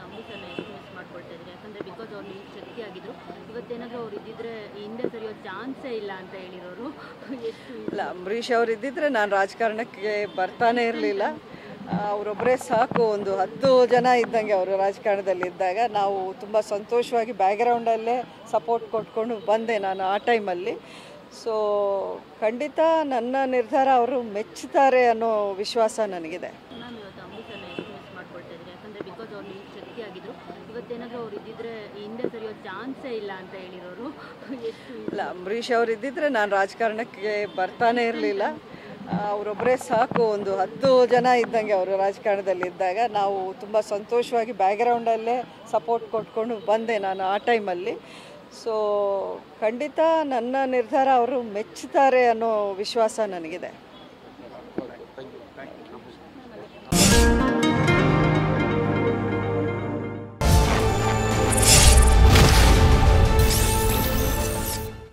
ಇವತ್ತು ಅಂಬರೀಷನ್ನ ಎಷ್ಟು ಮಿಸ್ ಮಾಡ್ಕೊಳ್ತಾ ಇದ್ದಾರೆ? ಯಾಕಂದರೆ ಬಿಕಾಸ್ ಅವ್ರು ನಿಮ್ಮ ಶಕ್ತಿ ಆಗಿದ್ರು. ಇವತ್ತೇನಾದರೂ ಅವ್ರು ಇದ್ದಿದ್ರೆ ಹಿಂದೆ ಸರಿಯೋ ಚಾನ್ಸೇ ಇಲ್ಲ ಅಂತ ಹೇಳಿರೋರು. ಎಷ್ಟು ಇಲ್ಲ, ಅಂಬರೀಷ್ ಅವರು ಇದ್ದಿದ್ರೆ ನಾನು ರಾಜಕಾರಣಕ್ಕೆ ಬರ್ತಾನೆ ಇರಲಿಲ್ಲ. ಅವರೊಬ್ಬರೇ ಸಾಕು. ಒಂದು 10 ಜನ ಇದ್ದಂಗೆ ಅವರು ರಾಜಕಾರಣದಲ್ಲಿ ಇದ್ದಾಗ ನಾವು ತುಂಬ ಸಂತೋಷವಾಗಿ ಬ್ಯಾಕ್ಗ್ರೌಂಡಲ್ಲೇ ಸಪೋರ್ಟ್ ಕೊಟ್ಕೊಂಡು ಬಂದೆ ನಾನು ಆ ಟೈಮಲ್ಲಿ. ಸೊ ಖಂಡಿತ ನನ್ನ ನಿರ್ಧಾರ ಅವರು ಮೆಚ್ಚುತ್ತಾರೆ ಅನ್ನೋ ವಿಶ್ವಾಸ ನನಗಿದೆ. ಮ್ಯಾಮ್, ಇವತ್ತು ಅಂಬರೀಷನ್ನ ಎಷ್ಟು ಮಿಸ್ ಮಾಡ್ಕೊಳ್ತಾ ಇದ್ದಾರೆ? ಯಾಕಂದರೆ ಬಿಕಾಸ್ ಅವ್ರು ನಿಮ್ಮ ಶಕ್ತಿ ಆಗಿದ್ರು. ಇವತ್ತೇನಾದರೂ ಅವ್ರು ಇದ್ದಿದ್ರೆ ಹಿಂದೆ ಸರಿಯೋ ಚಾನ್ಸೇ ಇಲ್ಲ ಅಂತ ಹೇಳಿರೋರು. ಎಷ್ಟು ಇಲ್ಲ, ಅಂಬರೀಷ್ ಅವರು ಇದ್ದಿದ್ರೆ ನಾನು ರಾಜಕಾರಣಕ್ಕೆ ಬರ್ತಾನೆ ಇರಲಿಲ್ಲ. ಅವರೊಬ್ಬರೇ ಸಾಕು. ಒಂದು 10 ಜನ ಇದ್ದಂಗೆ ಅವರು ರಾಜಕಾರಣದಲ್ಲಿ ಇದ್ದಾಗ ನಾವು ತುಂಬ ಸಂತೋಷವಾಗಿ ಬ್ಯಾಕ್ಗ್ರೌಂಡಲ್ಲೇ ಸಪೋರ್ಟ್ ಕೊಟ್ಕೊಂಡು ಬಂದೆ ನಾನು ಆ ಟೈಮಲ್ಲಿ. ಸೊ ಖಂಡಿತ ನನ್ನ ನಿರ್ಧಾರ ಅವರು ಮೆಚ್ಚುತ್ತಾರೆ ಅನ್ನೋ ವಿಶ್ವಾಸ ನನಗಿದೆ.